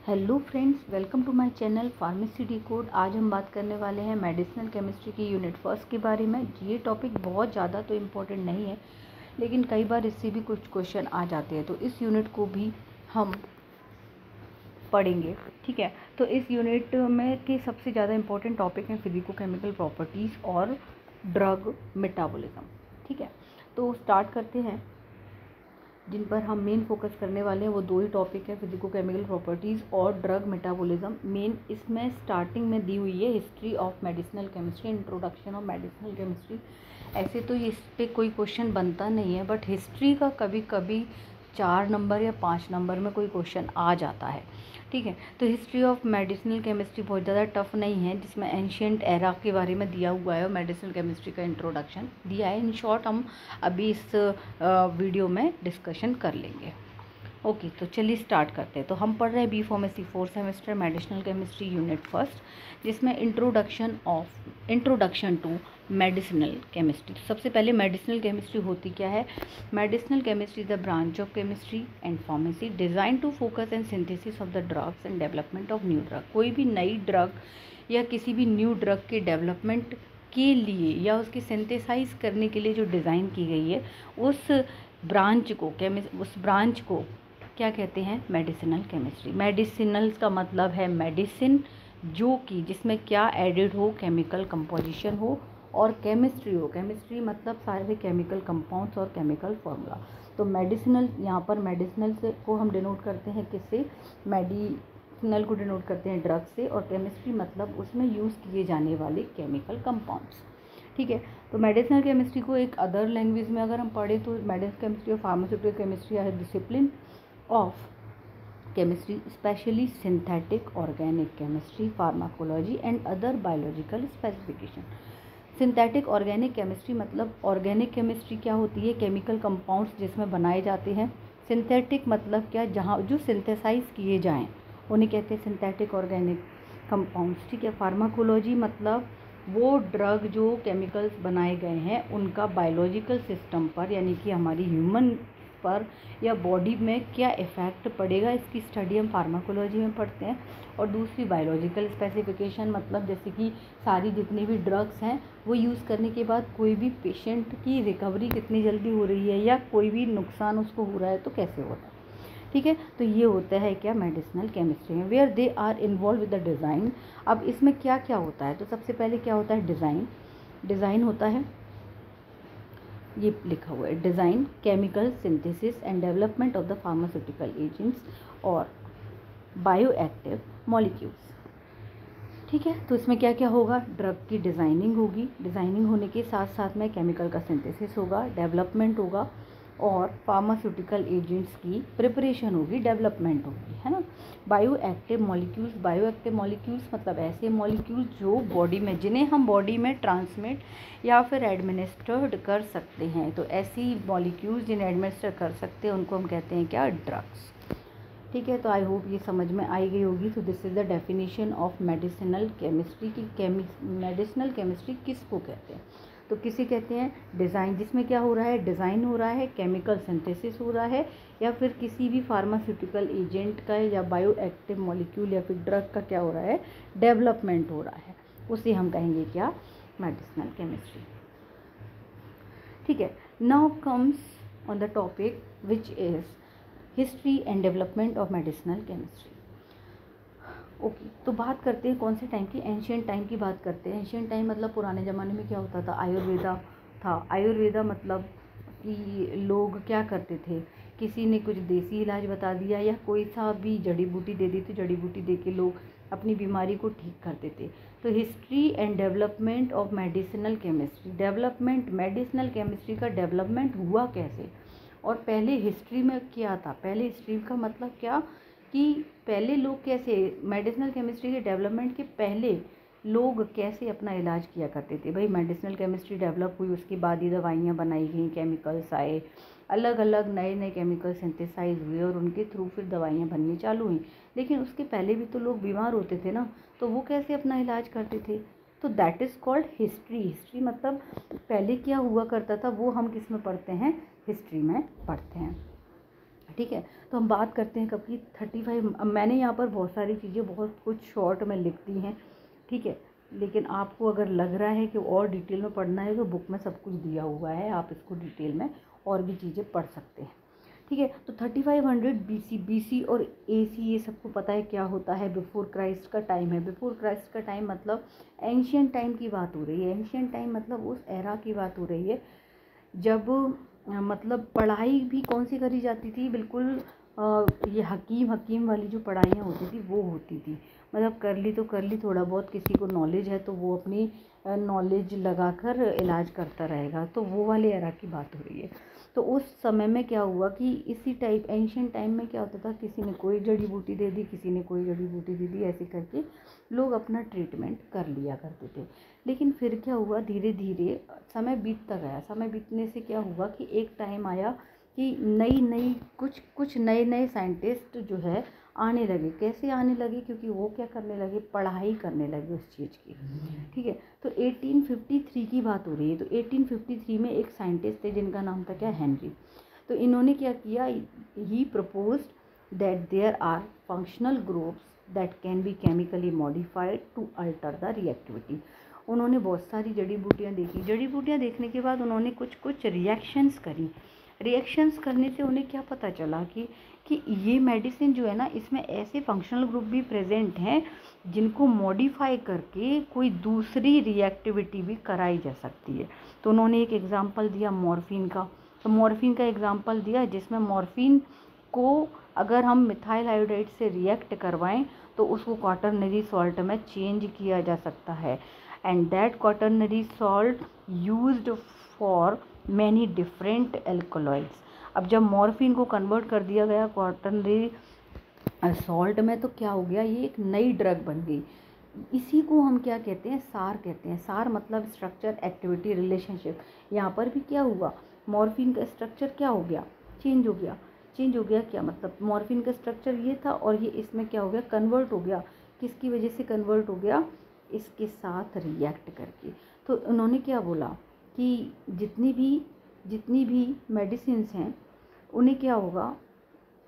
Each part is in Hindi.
Hello friends, welcome to my channel Pharmacy Decode. आज हम बात करने वाले हैं मेडिसिनल केमिस्ट्री की यूनिट फर्स्ट के बारे में। ये टॉपिक बहुत ज़्यादा तो इम्पोर्टेंट नहीं है, लेकिन कई बार इससे भी कुछ क्वेश्चन आ जाते हैं, तो इस यूनिट को भी हम पढ़ेंगे। ठीक है, तो इस यूनिट में के सबसे ज़्यादा इम्पोर्टेंट टॉपिक हैं फिजिको केमिकल प्रॉपर्टीज़ और ड्रग मेटाबॉलिज्म। ठीक है, तो स्टार्ट करते हैं। जिन पर हम मेन फोकस करने वाले हैं वो दो ही टॉपिक है, फिजिको केमिकल प्रॉपर्टीज़ और ड्रग मेटाबॉलिज्म। मेन इसमें स्टार्टिंग में दी हुई है history of medicinal chemistry, introduction of medicinal chemistry. ऐसे तो इस पे कोई क्वेश्चन बनता नहीं है, बट हिस्ट्री का कभी कभी 4 नंबर या 5 नंबर में कोई क्वेश्चन आ जाता है। ठीक है, तो हिस्ट्री ऑफ मेडिसिनल केमिस्ट्री बहुत ज़्यादा टफ नहीं है, जिसमें एंशियंट एरा के बारे में दिया हुआ है और मेडिसिनल केमिस्ट्री का इंट्रोडक्शन दिया है। इन शॉर्ट हम अभी इस वीडियो में डिस्कशन कर लेंगे। ओके, तो चलिए स्टार्ट करते हैं। तो हम पढ़ रहे हैं B pharmacy 4th semester medicinal chemistry unit first, जिसमें इंट्रोडक्शन टू मेडिसिनल केमिस्ट्री। तो सबसे पहले मेडिसिनल केमिस्ट्री होती क्या है? Medicinal chemistry the branch of chemistry and pharmacy design to focus and synthesis of the drugs and development of new drug. कोई भी नई ड्रग या किसी भी न्यू ड्रग के डेवलपमेंट के लिए या उसकी सिंथेसाइज करने के लिए जो डिज़ाइन की गई है, उस ब्रांच को क्या कहते हैं? Medicinal chemistry. मेडिसिनल का मतलब है मेडिसिन, जो कि जिसमें क्या एडिड हो, केमिकल कंपोजिशन हो, और केमिस्ट्री हो। केमिस्ट्री मतलब सारे केमिकल कंपाउंड्स और केमिकल फॉर्मूला। तो मेडिसिनल, यहाँ पर मेडिसिनल से को हम डिनोट करते हैं किससे? मेडिसिनल को डिनोट करते हैं ड्रग से, और केमिस्ट्री मतलब उसमें यूज़ किए जाने वाले केमिकल कंपाउंड्स। ठीक है, तो मेडिसिनल केमिस्ट्री को एक अदर लैंग्वेज में अगर हम पढ़ें तो मेडिसिनल केमिस्ट्री और pharmaceutical chemistry are discipline of chemistry, especially synthetic organic chemistry, pharmacology and other biological specification। Synthetic organic chemistry मतलब ऑर्गेनिक केमिस्ट्री क्या होती है? केमिकल कंपाउंड्स जिसमें बनाए जाते हैं। सिंथेटिक मतलब क्या? जहाँ जो सिंथेसाइज किए जाएं उन्हें कहते हैं सिंथेटिक ऑर्गेनिक कंपाउंड्स। ठीक है, फार्माकोलॉजी मतलब वो ड्रग जो केमिकल्स बनाए गए हैं उनका बायोलॉजिकल सिस्टम पर, यानी कि हमारी ह्यूमन पर या बॉडी में क्या इफ़ेक्ट पड़ेगा, इसकी स्टडी हम फार्माकोलॉजी में पढ़ते हैं। और दूसरी बायोलॉजिकल स्पेसिफिकेशन मतलब जैसे कि सारी जितनी भी ड्रग्स हैं वो यूज़ करने के बाद कोई भी पेशेंट की रिकवरी कितनी जल्दी हो रही है, या कोई भी नुकसान उसको हो रहा है तो कैसे हो रहा है। ठीक है, तो ये होता है क्या? मेडिसिनल केमिस्ट्री में, where they are involve with the design. अब इसमें क्या क्या होता है? तो सबसे पहले क्या होता है? डिज़ाइन होता है, ये लिखा हुआ है design, chemical synthesis and development of the pharmaceutical agents और बायोएक्टिव मॉलिक्यूल्स। ठीक है, तो इसमें क्या क्या होगा? ड्रग की डिज़ाइनिंग होगी, डिज़ाइनिंग होने के साथ साथ में केमिकल का सिंथेसिस होगा, डेवलपमेंट होगा, और फार्मास्यूटिकल एजेंट्स की प्रिपरेशन होगी, डेवलपमेंट होगी, है ना। बायोएक्टिव मॉलिक्यूल्स मतलब ऐसे मॉलिक्यूल्स जो बॉडी में, जिन्हें हम बॉडी में ट्रांसमिट या फिर एडमिनिस्टर्ड कर सकते हैं। तो ऐसी मॉलिक्यूल्स जिन्हें एडमिनिस्टर कर सकते हैं उनको हम कहते हैं क्या? ड्रग्स। ठीक है, तो आई होप ये समझ में आई गई होगी। तो this is the definition of medicinal chemistry की मेडिसिनल केमिस्ट्री किसको कहते हैं? तो किसे कहते हैं? डिज़ाइन, जिसमें क्या हो रहा है? डिज़ाइन हो रहा है, केमिकल सिंथेसिस हो रहा है, या फिर किसी भी फार्मास्यूटिकल एजेंट का या बायोएक्टिव मॉलिक्यूल या फिर ड्रग का क्या हो रहा है? डेवलपमेंट हो रहा है, उसे हम कहेंगे क्या? Medicinal chemistry. ठीक है, now comes on the topic which is history and development of medicinal chemistry. Okay, तो बात करते हैं कौन से टाइम की? एंशियंट टाइम की बात करते हैं। एंशियंट टाइम मतलब पुराने ज़माने में क्या होता था? आयुर्वेदा था। आयुर्वेदा मतलब कि लोग क्या करते थे? किसी ने कुछ देसी इलाज बता दिया या कोई सा भी जड़ी बूटी दे दी, तो जड़ी बूटी दे के लोग अपनी बीमारी को ठीक करते थे। तो history and development of medicinal chemistry, development medicinal chemistry का डेवलपमेंट हुआ कैसे, और पहले हिस्ट्री में क्या था? पहले हिस्ट्री का मतलब क्या कि पहले लोग कैसे, मेडिसिनल केमिस्ट्री के डेवलपमेंट के पहले लोग कैसे अपना इलाज किया करते थे। भाई मेडिसिनल केमिस्ट्री डेवलप हुई, उसके बाद ही दवाइयाँ बनाई गई, केमिकल्स आए, अलग अलग नए नए केमिकल सिंथेसाइज हुए और उनके थ्रू फिर दवाइयाँ बननी चालू हुई। लेकिन उसके पहले भी तो लोग बीमार होते थे ना, तो वो कैसे अपना इलाज करते थे? तो that is called history. History मतलब पहले क्या हुआ करता था वो हम किस में पढ़ते हैं? हिस्ट्री में पढ़ते हैं। ठीक है। तो हम बात करते हैं कब की 35। मैंने यहाँ पर बहुत सारी चीज़ें बहुत कुछ शॉर्ट में लिख दी हैं, ठीक है, लेकिन आपको अगर लग रहा है कि और डिटेल में पढ़ना है तो बुक में सब कुछ दिया हुआ है, आप इसको डिटेल में और भी चीज़ें पढ़ सकते हैं, ठीक है। तो 3500 BC और AC ये सबको पता है क्या होता है, बिफोर क्राइस्ट का टाइम है। बिफोर क्राइस्ट का टाइम मतलब एंशियंट टाइम की बात हो रही है। एंशियंट टाइम मतलब उस एरा की बात हो रही है जब मतलब पढ़ाई भी कौन सी करी जाती थी, बिल्कुल ये हकीम वाली जो पढ़ाइयाँ होती थी वो होती थी। मतलब कर ली तो कर ली, थोड़ा बहुत किसी को नॉलेज है तो वो अपनी नॉलेज लगाकर इलाज करता रहेगा, तो वो वाले एरा की बात हो रही है। तो उस समय में क्या हुआ कि इसी टाइप एंशियंट टाइम में क्या होता था, किसी ने कोई जड़ी बूटी दे दी, किसी ने कोई जड़ी बूटी दे दी, ऐसे करके लोग अपना ट्रीटमेंट कर लिया करते थे। लेकिन फिर क्या हुआ, धीरे धीरे समय बीतता गया। समय बीतने से क्या हुआ कि एक टाइम आया कि नई कुछ नए साइंटिस्ट जो है आने लगे। कैसे आने लगे, क्योंकि वो क्या करने लगे, पढ़ाई करने लगे उस चीज़ की, ठीक है। तो 1853 की बात हो रही है। तो 1853 में एक साइंटिस्ट थे जिनका नाम था क्या, हेनरी। तो इन्होंने क्या किया, he proposed that there are functional groups that can be chemically modified to alter the reactivity. उन्होंने बहुत सारी जड़ी बूटियाँ देखी। जड़ी बूटियाँ देखने के बाद उन्होंने कुछ रिएक्शंस करी। रिएक्शंस करने से उन्हें क्या पता चला कि ये मेडिसिन जो है ना, इसमें ऐसे फंक्शनल ग्रुप भी प्रेजेंट हैं जिनको मॉडिफाई करके कोई दूसरी रिएक्टिविटी भी कराई जा सकती है। तो उन्होंने एक एग्जांपल दिया मॉर्फिन का। तो मॉर्फिन का एग्जांपल दिया जिसमें मॉर्फिन को अगर हम मिथाइल आयोडाइड से रिएक्ट करवाएं तो उसको क्वाटरनरी सॉल्ट में चेंज किया जा सकता है, and that quaternary salt used for many different alkaloids. अब जब मॉर्फिन को कन्वर्ट कर दिया गया क्वाटरनरी सॉल्ट में, तो क्या हो गया, ये एक नई ड्रग बन गई। इसी को हम क्या कहते हैं, सार कहते हैं। सार मतलब स्ट्रक्चर, एक्टिविटी, रिलेशनशिप। यहाँ पर भी क्या हुआ, मॉर्फिन का स्ट्रक्चर क्या हो गया, चेंज हो गया। चेंज हो गया क्या मतलब, मॉर्फिन का स्ट्रक्चर ये था और ये इसमें क्या हो गया, कन्वर्ट हो गया। किसकी वजह से कन्वर्ट हो गया, इसके साथ रिएक्ट करके। तो उन्होंने क्या बोला कि जितनी भी मेडिसिन्स हैं उन्हें क्या होगा,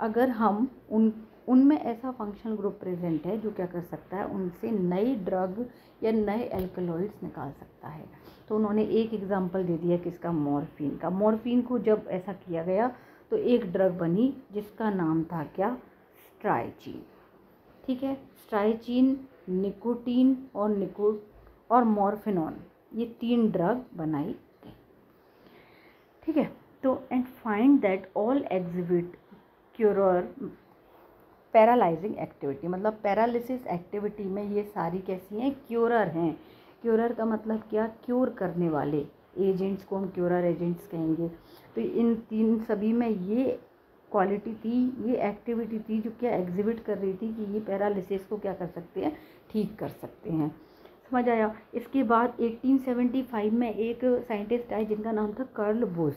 अगर हम उनमें ऐसा फंक्शनल ग्रुप प्रेजेंट है जो क्या कर सकता है, उनसे नई ड्रग या नए एल्कलॉइड्स निकाल सकता है। तो उन्होंने एक एग्जांपल दे दिया किसका, मॉर्फिन का। मॉर्फिन को जब ऐसा किया गया तो एक ड्रग बनी जिसका नाम था क्या, स्ट्राइचीन, ठीक है। स्ट्राइचीन, निकोटीन और मॉर्फिनॉन, ये 3 ड्रग बनाई गई, ठीक है। तो and find that all exhibit curare paralysing activity, मतलब पैरालिसिस एक्टिविटी में ये सारी कैसी हैं, क्यूरर हैं। क्यूरर का मतलब क्या, क्यूर करने वाले एजेंट्स को हम क्यूरर एजेंट्स कहेंगे। तो इन 3 सभी में ये क्वालिटी थी, ये एक्टिविटी थी जो क्या एग्जिबिट कर रही थी कि ये पैरालिसिस को क्या कर सकते हैं, ठीक कर सकते हैं। समझ आया। इसके बाद 1875 में एक साइंटिस्ट आए जिनका नाम था कार्ल बुश।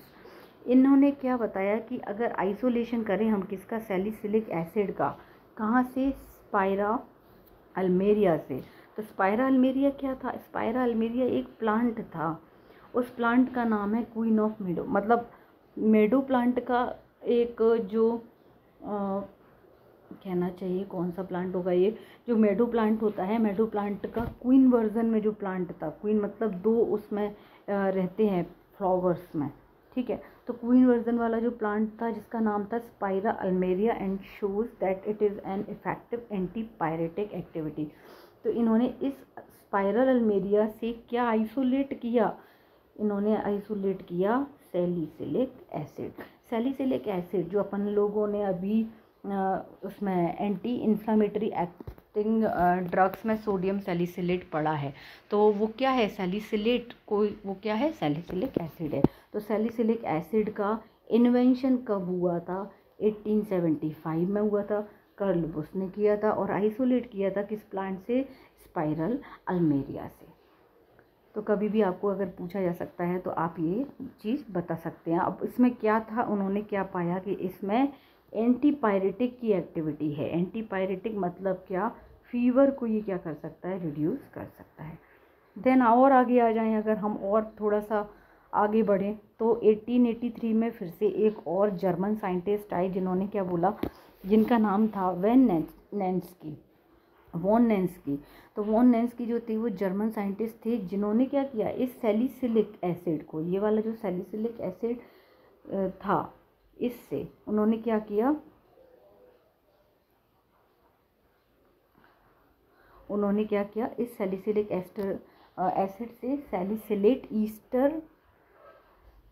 इन्होंने क्या बताया कि अगर आइसोलेशन करें हम किसका, सैलिसिलिक एसिड का, कहाँ से, स्पाइरा अल्मेरिया से। तो स्पाइरा अल्मेरिया क्या था, स्पाइरा अल्मेरिया एक प्लांट था। उस प्लांट का नाम है क्वीन ऑफ मेडो, मतलब मेडो प्लांट का एक जो कहना चाहिए कौन सा प्लांट होगा ये, जो मेडो प्लांट होता है, मेडो प्लांट का क्वीन वर्जन में जो प्लांट था, क्वीन मतलब 2 उसमें रहते हैं फ्लावर्स में, ठीक है। तो क्वीन वर्जन वाला जो प्लांट था जिसका नाम था Spira Almeria and shows that it is an effective anti pyretic activity. तो इन्होंने इस स्पाइरल अल्मेरिया से क्या आइसोलेट किया, इन्होंने आइसोलेट किया सैलिसिलिक एसिड। सैलिसिलिक एसिड जो अपन लोगों ने अभी उसमें एंटी इन्फ्लामेटरी एक्टिंग ड्रग्स में सोडियम सैलिसिलेट पढ़ा है, तो वो क्या है, सैलिसिलेट कोई वो क्या है, सैलिसिलिक एसिड है। तो सैलिसिलिक एसिड का इन्वेंशन कब हुआ था, 1875 में हुआ था। कार्ल बुश ने किया था और आइसोलेट किया था किस प्लांट से, स्पाइरल अल्मेरिया से। तो कभी भी आपको अगर पूछा जा सकता है तो आप ये चीज़ बता सकते हैं। अब इसमें क्या था, उन्होंने क्या पाया कि इसमें एंटीपायरेटिक की एक्टिविटी है। एंटीपायरेटिक मतलब क्या, फीवर को ये क्या कर सकता है, रिड्यूस कर सकता है। देन और आगे आ जाएं अगर हम और थोड़ा सा आगे बढ़ें तो 1883 में फिर से एक और जर्मन साइंटिस्ट आए जिन्होंने क्या बोला, जिनका नाम था वॉन नेंस्की। तो वॉन नेंस्की जो थे वो जर्मन साइंटिस्ट थे जिन्होंने क्या किया, इस सैलिसिलिक एसिड को, ये वाला जो सैलिसिलिक एसिड था, इससे उन्होंने क्या किया, इस सैलिसिलिक एसिड से सैलिसिलेट ईस्टर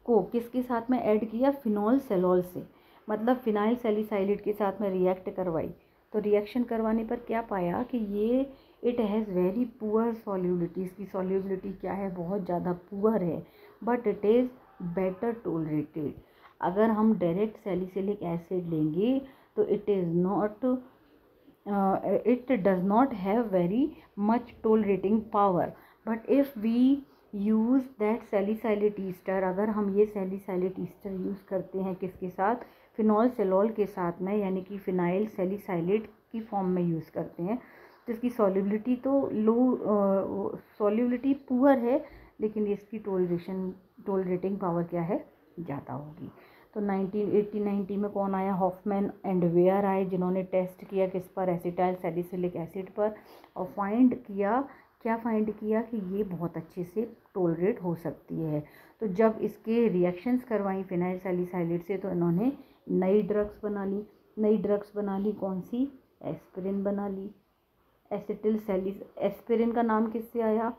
को किसके साथ में ऐड किया, फिनॉल सेलॉल से, मतलब फिनाइल सैलिसाइलेट के साथ में रिएक्ट करवाई। तो रिएक्शन करवाने पर क्या पाया कि ये it has very poor solubility, इसकी सॉल्युबिलिटी क्या है, बहुत ज़्यादा पुअर है, but it is better tolerated. अगर हम डायरेक्ट सैलिसिलिक एसिड लेंगे तो it does not have very much tolerating power, but if we use that salicylate ester, अगर हम ये salicylate ester यूज़ करते हैं किसके साथ, फिनॉल सेलॉल के साथ में, यानी कि फिनाइल सैलिसाइलेट की फॉर्म में यूज़ करते हैं, तो इसकी सॉल्युबिलिटी तो सॉल्युबिलिटी पुअर है, लेकिन इसकी टोलरेटिंग पावर क्या है, ज़्यादा होगी। तो 1980-90 में कौन आया, हॉफमैन एंड वेयर आए, जिन्होंने टेस्ट किया किस पर, एसिटाइल सैलिसिलिक एसिड पर, और फाइंड किया कि ये बहुत अच्छे से टोलरेट हो सकती है। तो जब इसके रिएक्शंस करवाई फिनाइल सैलिसाइलेट से, तो इन्होंने नई ड्रग्स बना ली, कौन सी, एस्पिरिन बना ली। एस्पिरिन का नाम किससे आया,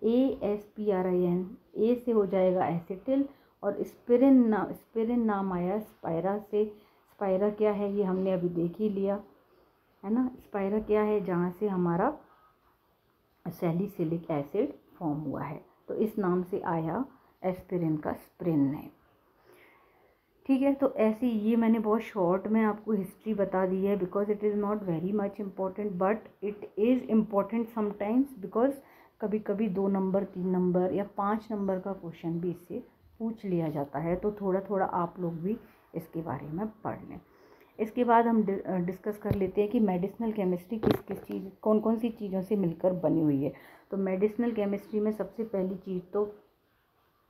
ASPRIN, ए से हो जाएगा एसिटिल, और स्पिरिन नाम आया स्पायरा से। स्पायरा क्या है, ये हमने अभी देख ही लिया है ना, स्पायरा क्या है, जहाँ से हमारा सैलिसिलिक एसिड फॉर्म हुआ है, तो इस नाम से आया एस्पिरिन का स्प्रिन नेम। ठीक है, तो ऐसे ये मैंने बहुत शॉर्ट में आपको हिस्ट्री बता दी है, because it is not very much important, but it is important sometimes, because कभी कभी 2 नंबर 3 नंबर या 5 नंबर का क्वेश्चन भी इससे पूछ लिया जाता है, तो थोड़ा थोड़ा आप लोग भी इसके बारे में पढ़ लें। इसके बाद हम डिस्कस कर लेते हैं कि मेडिसिनल केमिस्ट्री कौन कौन सी चीज़ों से मिलकर बनी हुई है। तो मेडिसिनल केमिस्ट्री में सबसे पहली चीज़ तो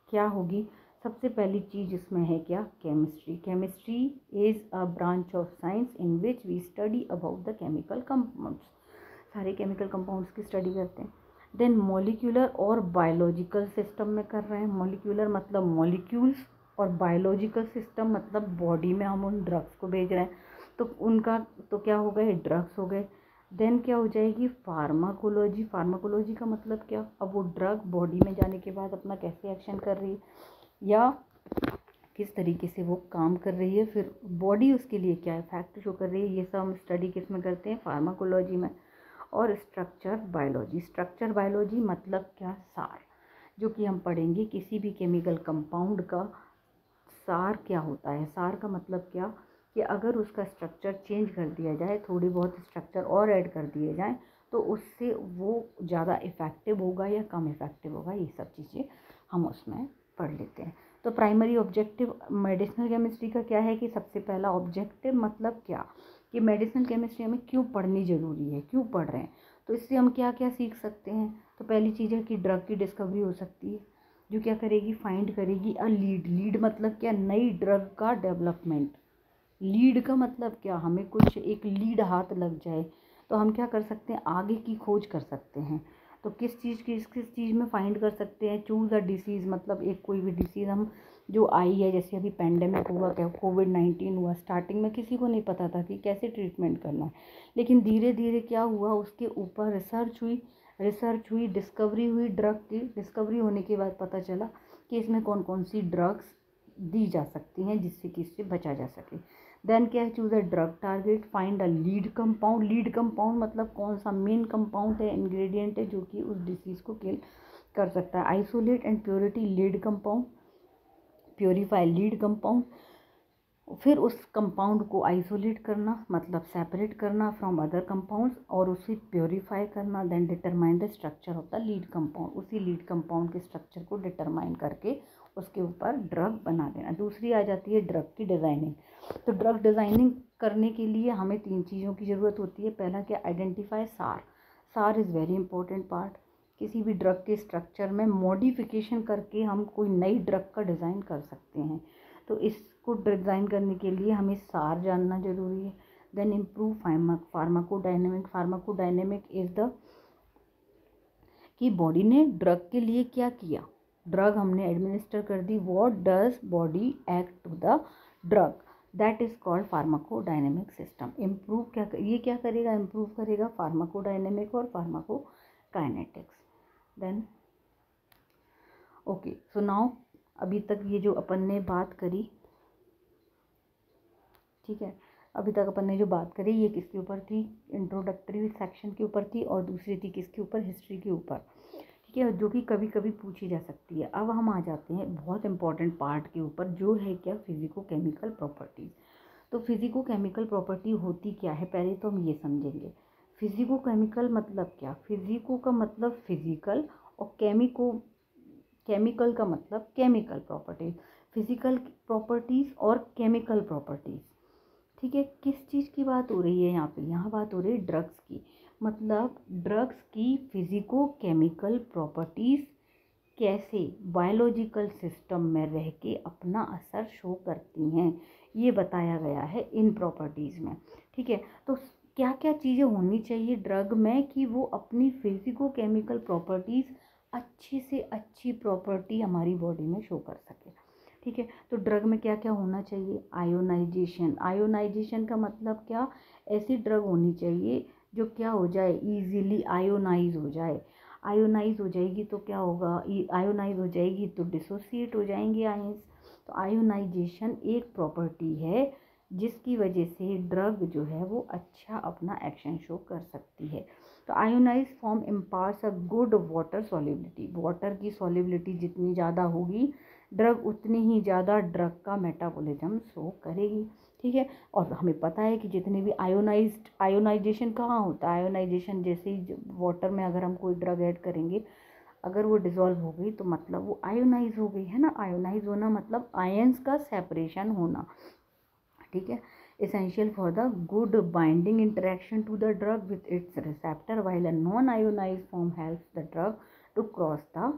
क्या होगी, सबसे पहली चीज़ इसमें है क्या, chemistry. Chemistry is a branch of science in which we study about the chemical compounds, सारे केमिकल कंपाउंड्स की स्टडी करते हैं। देन मॉलिक्यूलर और बायोलॉजिकल सिस्टम में कर रहे हैं, मॉलिक्यूलर मतलब मॉलिक्यूल्स, और बायोलॉजिकल सिस्टम मतलब बॉडी में हम उन ड्रग्स को भेज रहे हैं, तो उनका तो क्या हो गए, ड्रग्स हो गए। देन क्या हो जाएगी, फार्माकोलॉजी। फार्माकोलॉजी का मतलब क्या, अब वो ड्रग बॉडी में जाने के बाद अपना कैसे एक्शन कर रही है, या किस तरीके से वो काम कर रही है, फिर बॉडी उसके लिए क्या इफेक्ट शो कर रही है, ये सब हम स्टडी किस में करते हैं, फार्माकोलॉजी में। और स्ट्रक्चर बायोलॉजी मतलब क्या, सार, जो कि हम पढ़ेंगे किसी भी केमिकल कंपाउंड का सार क्या होता है। सार का मतलब क्या, कि अगर उसका स्ट्रक्चर चेंज कर दिया जाए, थोड़ी बहुत स्ट्रक्चर और ऐड कर दिए जाएँ, तो उससे वो ज़्यादा इफ़ेक्टिव होगा या कम इफ़ेक्टिव होगा, ये सब चीज़ें हम उसमें पढ़ लेते हैं। तो प्राइमरी ऑब्जेक्टिव मेडिसिनल केमिस्ट्री का क्या है, कि सबसे पहला ऑब्जेक्टिव मतलब क्या, कि मेडिसिनल केमिस्ट्री हमें क्यों पढ़नी ज़रूरी है, क्यों पढ़ रहे हैं, तो इससे हम क्या क्या सीख सकते हैं। तो पहली चीज़ है कि ड्रग की डिस्कवरी हो सकती है, जो क्या करेगी, फाइंड करेगी अ लीड मतलब क्या, नई ड्रग का डेवलपमेंट। लीड का मतलब क्या, हमें कुछ एक लीड हाथ लग जाए तो हम क्या कर सकते हैं, आगे की खोज कर सकते हैं। तो किस चीज़ में फाइंड कर सकते हैं, चूज़ अ डिसीज़, मतलब एक कोई भी डिसीज़ हम जो आई है, जैसे अभी पेंडेमिक हुआ, क्या कोविड-19 हुआ, स्टार्टिंग में किसी को नहीं पता था कि कैसे ट्रीटमेंट करना है, लेकिन धीरे धीरे क्या हुआ, उसके ऊपर रिसर्च हुई, डिस्कवरी हुई, ड्रग की डिस्कवरी होने के बाद पता चला कि इसमें कौन कौन सी ड्रग्स दी जा सकती हैं जिससे कि इससे बचा जा सके। देन क्या है, choose a drug target, find a lead compound मतलब कौन सा मेन कंपाउंड है, इंग्रेडिएंट है, जो कि उस डिसीज़ को किल कर सकता है। Isolate and purity lead compound, purify lead compound, फिर उस कंपाउंड को आइसोलेट करना मतलब सेपरेट करना फ्रॉम अदर कंपाउंड्स, और उसे प्योरीफाई करना। Then determine the structure of the lead compound, उसी लीड कंपाउंड के स्ट्रक्चर को डिटरमाइन करके उसके ऊपर ड्रग बना देना। दूसरी आ जाती है ड्रग की डिज़ाइनिंग। तो ड्रग डिज़ाइनिंग करने के लिए हमें 3 चीज़ों की ज़रूरत होती है। पहला क्या, आइडेंटिफाई सार इज़ वेरी इंपॉर्टेंट पार्ट, किसी भी ड्रग के स्ट्रक्चर में मॉडिफिकेशन करके हम कोई नई ड्रग का डिज़ाइन कर सकते हैं। तो इसको डिज़ाइन करने के लिए हमें सार जानना ज़रूरी है। Then improve pharmacodynamic. Pharmacodynamic is the कि बॉडी ने ड्रग के लिए क्या किया, ड्रग हमने एडमिनिस्टर कर दी, what does body act to the drug, that is called pharmacodynamic system. Improve ये क्या करेगा, इम्प्रूव करेगा फार्माकोडायनेमिक और pharmacokinetics. Then okay, so now अभी तक ये जो अपन ने बात करी, ठीक है, अभी तक अपन ने जो बात करी ये किसके ऊपर थी, इंट्रोडक्टरी सेक्शन के ऊपर थी, और दूसरी थी किसके ऊपर, हिस्ट्री के ऊपर, ठीक है, जो कि कभी कभी पूछी जा सकती है। अब हम आ जाते हैं बहुत इंपॉर्टेंट पार्ट के ऊपर, जो है क्या, फिजिको केमिकल प्रॉपर्टीज़। तो फिजिको केमिकल प्रॉपर्टी होती क्या है, पहले तो हम ये समझेंगे। फिजिको केमिकल मतलब क्या, फिजिको का मतलब फिजिकल, और केमिकल का मतलब केमिकल प्रॉपर्टीज। फिजिकल प्रॉपर्टीज़ और केमिकल प्रॉपर्टीज़, ठीक है। किस चीज़ की बात हो रही है यहाँ पे, यहाँ बात हो रही है ड्रग्स की। मतलब ड्रग्स की फिजिको केमिकल प्रॉपर्टीज़ कैसे बायोलॉजिकल सिस्टम में रह के अपना असर शो करती हैं, ये बताया गया है इन प्रॉपर्टीज़ में, ठीक है। तो क्या क्या चीज़ें होनी चाहिए ड्रग में कि वो अपनी फिजिको केमिकल प्रॉपर्टीज़ अच्छी से अच्छी प्रॉपर्टी हमारी बॉडी में शो कर सके, ठीक है। तो ड्रग में क्या क्या होना चाहिए, आयोनाइजेशन। आयोनाइजेशन का मतलब क्या, ऐसी ड्रग होनी चाहिए जो क्या हो जाए, इजीली आयोनाइज हो जाए। आयोनाइज हो जाएगी तो क्या होगा, आयोनाइज हो जाएगी तो डिसोसिएट हो जाएंगे आयंस। तो आयोनाइजेशन एक प्रॉपर्टी है जिसकी वजह से ड्रग जो है वो अच्छा अपना एक्शन शो कर सकती है। तो ionize form imparts a good water solubility. Water की सॉल्युबिलिटी जितनी ज़्यादा होगी, ड्रग उतनी ही ज़्यादा ड्रग का मेटाबॉलिज्म शो करेगी, ठीक है। और हमें पता है कि जितने भी आयोनाइजेशन कहाँ होता है, आयोनाइजेशन जैसे ही वाटर में अगर हम कोई ड्रग ऐड करेंगे, अगर वो डिज़ोल्व हो गई तो मतलब वो आयोनाइज हो गई है ना। आयोनाइज होना मतलब आयंस का सेपरेशन होना, ठीक है। essential for the good binding interaction to the drug with its receptor, while a non-ionized form helps the drug to cross the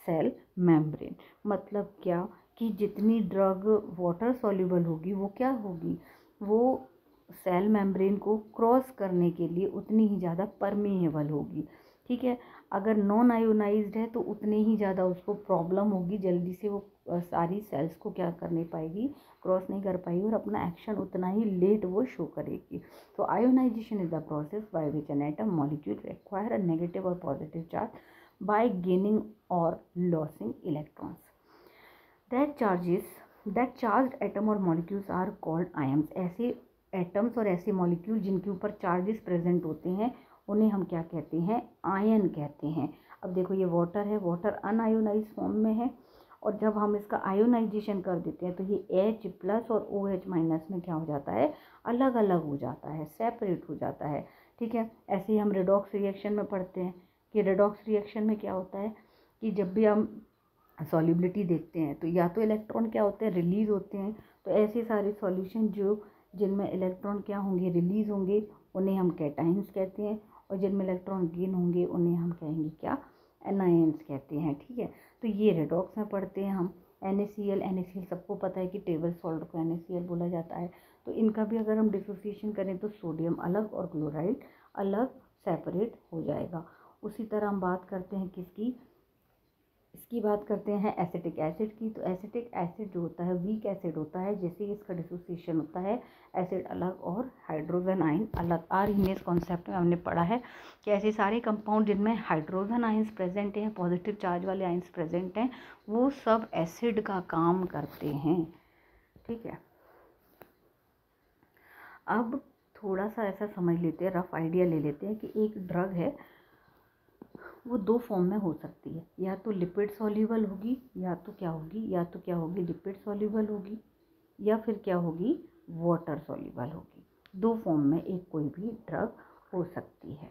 cell membrane। मतलब क्या कि जितनी ड्रग वाटर सॉल्युबल होगी वो क्या होगी, वो सेल मेम्ब्रेन को क्रॉस करने के लिए उतनी ही ज़्यादा परमेएबल होगी, ठीक है। अगर नॉन आयोनाइज्ड है तो उतनी ही ज़्यादा उसको प्रॉब्लम होगी, जल्दी से वो सारी सेल्स को क्या कर नहीं पाएगी, क्रॉस नहीं कर पाएगी, और अपना एक्शन उतना ही लेट वो शो करेगी। तो ionization is the process by which an atom molecule acquire a negative और पॉजिटिव चार्ज बाय गेनिंग और losing electrons. That charged atom और मॉलिक्यूल्स आर कॉल्ड आयन्स। ऐसे एटम्स और ऐसे मॉलिक्यूल जिनके ऊपर चार्जेस प्रेजेंट होते हैं उन्हें हम क्या कहते हैं, आयन कहते हैं। अब देखो ये वाटर है, वाटर अनआयोनाइज फॉर्म में है, और जब हम इसका आयोनाइजेशन कर देते हैं तो ये H+ और OH- में क्या हो जाता है, अलग अलग हो जाता है, सेपरेट हो जाता है, ठीक है। ऐसे ही हम रेडॉक्स रिएक्शन में पढ़ते हैं कि रेडॉक्स रिएक्शन में क्या होता है कि जब भी हम सॉल्युबिलिटी देखते हैं तो या तो इलेक्ट्रॉन क्या होते हैं, रिलीज़ होते हैं। तो ऐसे सारे सॉल्यूशन जो जिनमें इलेक्ट्रॉन क्या होंगे, रिलीज़ होंगे, उन्हें हम कैटाइंस कहते हैं, और जिनमें इलेक्ट्रॉन गेन होंगे उन्हें हम कहेंगे क्या, एनायंस कहते हैं, ठीक है। तो ये रेडॉक्स में पढ़ते हैं हम। NaCl सबको पता है कि टेबल सॉल्ट को NaCl बोला जाता है। तो इनका भी अगर हम डिसोसिएशन करें तो सोडियम अलग और क्लोराइड अलग सेपरेट हो जाएगा। उसी तरह हम बात करते हैं किसकी, इसकी बात करते हैं एसिटिक एसिड की। तो एसिटिक एसिड जो होता है वीक एसिड होता है, जैसे ही इसका डिसोसिएशन होता है एसिड अलग और हाइड्रोजन आयन अलग। इमेज कॉन्सेप्ट में हमने पढ़ा है कि ऐसे सारे कंपाउंड जिनमें हाइड्रोजन आयंस प्रेजेंट हैं, पॉजिटिव चार्ज वाले आयंस प्रेजेंट हैं, वो सब एसिड का काम करते हैं, ठीक है। अब थोड़ा सा ऐसा समझ लेते हैं, रफ आइडिया ले लेते हैं कि एक ड्रग है वो दो फॉर्म में हो सकती है, या तो लिपिड सॉल्यूबल होगी, या तो क्या होगी लिपिड सॉल्यूबल होगी, या फिर क्या होगी, वाटर सॉल्यूबल होगी। दो फॉर्म में एक कोई भी ड्रग हो सकती है।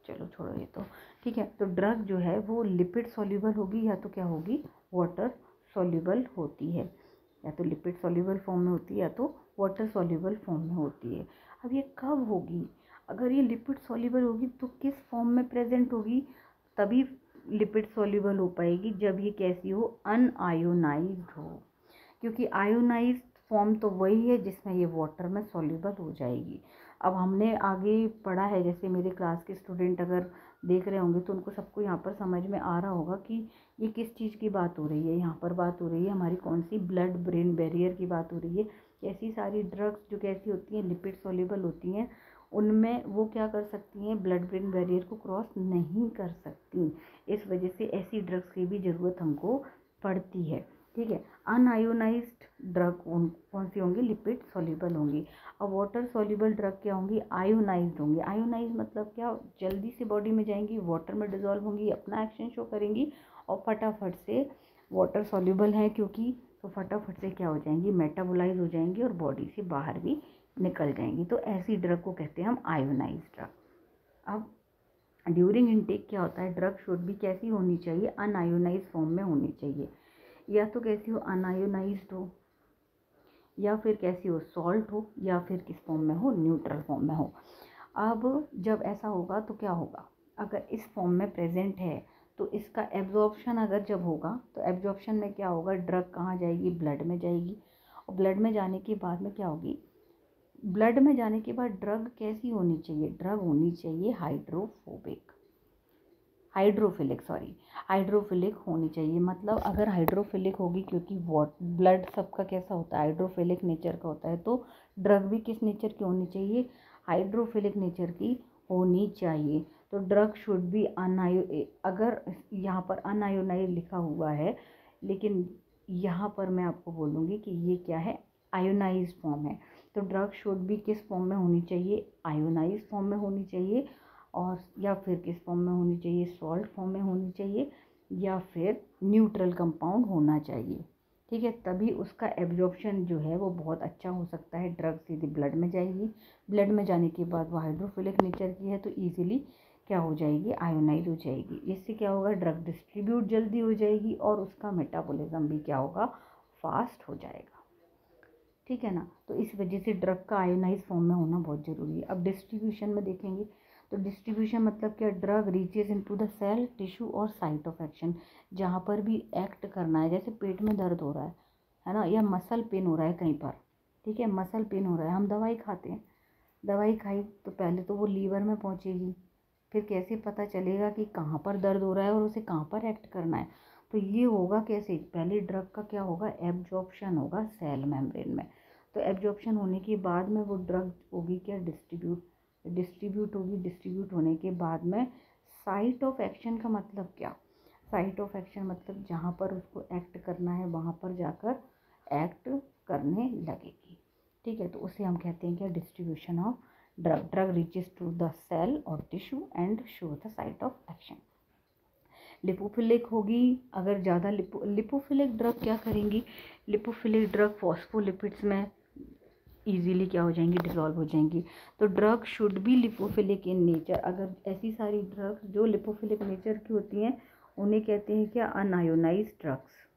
चलो छोड़ो ये तो, ठीक है। तो ड्रग जो है वो लिपिड सॉल्यूबल होगी या तो क्या होगी, वाटर सॉल्यूबल होती है, या तो लिपिड सॉल्यूबल फॉर्म में होती है या तो वाटर सॉल्यूबल फॉर्म में होती है। अब ये कब होगी, अगर ये लिपिड सॉल्युबल होगी तो किस फॉर्म में प्रेजेंट होगी, तभी लिपिड सॉल्युबल हो पाएगी जब ये कैसी हो, अनआयोनाइज्ड हो, क्योंकि आयोनाइज्ड फॉर्म तो वही है जिसमें ये वाटर में सॉल्युबल हो जाएगी। अब हमने आगे पढ़ा है, जैसे मेरे क्लास के स्टूडेंट अगर देख रहे होंगे तो उनको सबको यहाँ पर समझ में आ रहा होगा कि ये किस चीज़ की बात हो रही है। यहाँ पर बात हो रही है हमारी कौन सी, ब्लड ब्रेन बैरियर की बात हो रही है। ऐसी सारी ड्रग्स जो कैसी होती हैं, लिपिड सॉल्युबल होती हैं, उनमें वो क्या कर सकती हैं, ब्लड ब्रेन बैरियर को क्रॉस नहीं कर सकती। इस वजह से ऐसी ड्रग्स की भी ज़रूरत हमको पड़ती है। ठीक है, अनआयोनाइज्ड ड्रग कौन सी होंगी, लिपिड सॉल्युबल होंगी। अब वाटर सॉल्युबल ड्रग क्या होंगी, आयोनाइज्ड होंगी। आयोनाइज मतलब क्या, जल्दी से बॉडी में जाएंगी, वाटर में डिजॉल्व होंगी, अपना एक्शन शो करेंगी और फटाफट से, वाटर सॉल्युबल है क्योंकि, तो फटाफट से क्या हो जाएंगी, मेटाबोलाइज हो जाएंगी और बॉडी से बाहर भी निकल जाएंगी। तो ऐसी ड्रग को कहते हैं हम आयोनाइज्ड ड्रग। अब ड्यूरिंग इनटेक क्या होता है, ड्रग शुड भी कैसी होनी चाहिए, अनआयोनाइज फॉर्म में होनी चाहिए। या तो कैसी हो, अनआयोनाइज्ड हो, या फिर कैसी हो, सॉल्ट हो, या फिर किस फॉर्म में हो, न्यूट्रल फॉर्म में हो। अब जब ऐसा होगा तो क्या होगा, अगर इस फॉर्म में प्रेजेंट है तो इसका एब्जॉर्प्शन अगर जब होगा तो एब्जॉर्प्शन में क्या होगा, ड्रग कहाँ जाएगी, ब्लड में जाएगी। और ब्लड में जाने के बाद में क्या होगी, ब्लड में जाने के बाद ड्रग कैसी होनी चाहिए, ड्रग होनी चाहिए हाइड्रोफोबिक, हाइड्रोफिलिक होनी चाहिए। मतलब अगर हाइड्रोफिलिक होगी, क्योंकि ब्लड सबका कैसा होता है, हाइड्रोफिलिक नेचर का होता है, तो ड्रग भी किस नेचर की होनी चाहिए, हाइड्रोफिलिक नेचर की होनी चाहिए। तो ड्रग शुड बी अगर यहाँ पर अनआयोनाइज लिखा हुआ है, लेकिन यहाँ पर मैं आपको बोलूँगी कि ये क्या है, आयोनाइज फॉर्म है। तो ड्रग शुड बी किस फॉर्म में होनी चाहिए, आयोनाइज फॉर्म में होनी चाहिए, और या फिर किस फॉर्म में होनी चाहिए, सॉल्ट फॉर्म में होनी चाहिए, या फिर न्यूट्रल कंपाउंड होना चाहिए। ठीक है, तभी उसका एब्जॉर्प्शन जो है वो बहुत अच्छा हो सकता है। ड्रग सीधे ब्लड में जाएगी, ब्लड में जाने के बाद वो हाइड्रोफिलिक नेचर की है तो ईजिली क्या हो जाएगी, आयोनाइज हो जाएगी। इससे क्या होगा, ड्रग डिस्ट्रीब्यूट जल्दी हो जाएगी और उसका मेटाबॉलिज्म भी क्या होगा, फास्ट हो जाएगा। ठीक है ना, तो इस वजह से ड्रग का आयोनाइज फॉर्म में होना बहुत ज़रूरी है। अब डिस्ट्रीब्यूशन में देखेंगे तो डिस्ट्रीब्यूशन मतलब क्या, drug reaches into the cell, tissue और साइट ऑफ एक्शन। जहाँ पर भी एक्ट करना है, जैसे पेट में दर्द हो रहा है ना, या मसल पेन हो रहा है कहीं पर, ठीक है, मसल पेन हो रहा है, हम दवाई खाते हैं, दवाई खाई तो पहले तो वो लीवर में पहुँचेगी, फिर कैसे पता चलेगा कि कहाँ पर दर्द हो रहा है और उसे कहाँ पर एक्ट करना है। तो ये होगा कैसे, पहले ड्रग का क्या होगा, एब्जॉर्प्शन होगा सेल मेम्ब्रेन में। तो एब्जॉर्प्शन होने के बाद में वो ड्रग होगी क्या, डिस्ट्रीब्यूट होगी। डिस्ट्रीब्यूट होने के बाद में साइट ऑफ एक्शन का मतलब क्या, साइट ऑफ एक्शन मतलब जहाँ पर उसको एक्ट करना है वहाँ पर जाकर एक्ट करने लगेगी। ठीक है, तो उसे हम कहते हैं क्या, distribution of drug reaches to the cell और tissue and show the site of action. Lipophilic होगी, अगर ज़्यादा लिपोफिलिक ड्रग क्या करेंगी, लिपोफिलिक ड्रग फॉस्फोलिपिड्स में इजीली क्या हो जाएंगी, डिसॉल्व हो जाएंगी। तो drug should be lipophilic in nature. अगर ऐसी सारी ड्रग्स जो लिपोफिलिक नेचर की होती हैं उन्हें कहते हैं क्या, unionised drugs.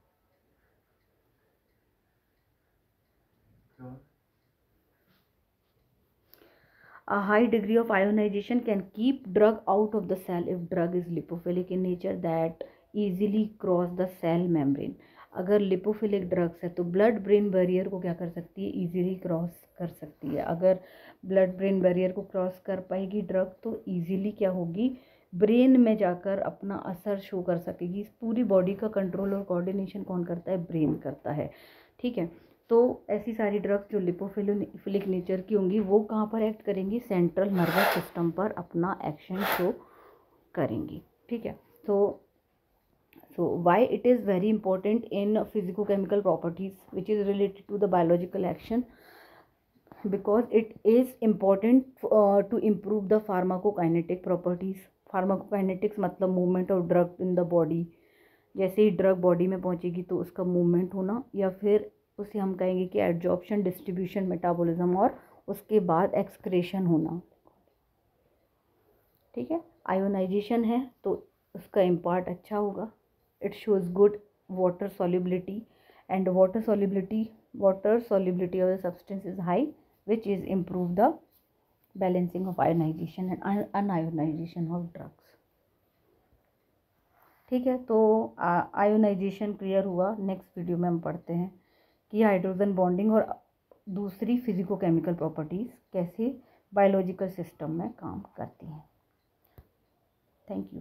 A high degree of ionization can keep drug out of the cell if drug is lipophilic in nature that easily cross the cell membrane। अगर लिपोफिलिक ड्रग्स है तो ब्लड ब्रेन बैरियर को क्या कर सकती है, इजीली क्रॉस कर सकती है। अगर ब्लड ब्रेन बैरियर को क्रॉस कर पाएगी ड्रग तो इजीली क्या होगी, ब्रेन में जाकर अपना असर शो कर सकेगी। पूरी बॉडी का कंट्रोल और कोऑर्डिनेशन कौन करता है, ब्रेन करता है। ठीक है, तो ऐसी सारी ड्रग्स जो लिपोफिलिक नेचर की होंगी वो कहाँ पर एक्ट करेंगी, सेंट्रल नर्वस सिस्टम पर अपना एक्शन शो करेंगी। ठीक है, so why it is very important in physicochemical properties which is related to the biological action, because it is important to improve the pharmacokinetic properties। Pharmacokinetics मतलब movement of drug in the body. जैसे ही ड्रग बॉडी में पहुंचेगी तो उसका मूवमेंट होना, या फिर उसे हम कहेंगे कि एब्जॉर्प्शन, डिस्ट्रीब्यूशन, मेटाबॉलिज्म और उसके बाद एक्सक्रेशन होना। ठीक है, आयोनाइजेशन है तो उसका इम्पार्ट अच्छा होगा। It shows good water solubility and water solubility of the substance is high which is improve the balancing of ionisation and unionisation of drugs. ठीक है, तो आयोनाइजेशन क्लियर हुआ। नेक्स्ट वीडियो में हम पढ़ते हैं कि हाइड्रोजन बॉन्डिंग और दूसरी फिजिको-केमिकल प्रॉपर्टीज़ कैसे बायोलॉजिकल सिस्टम में काम करती हैं। Thank you.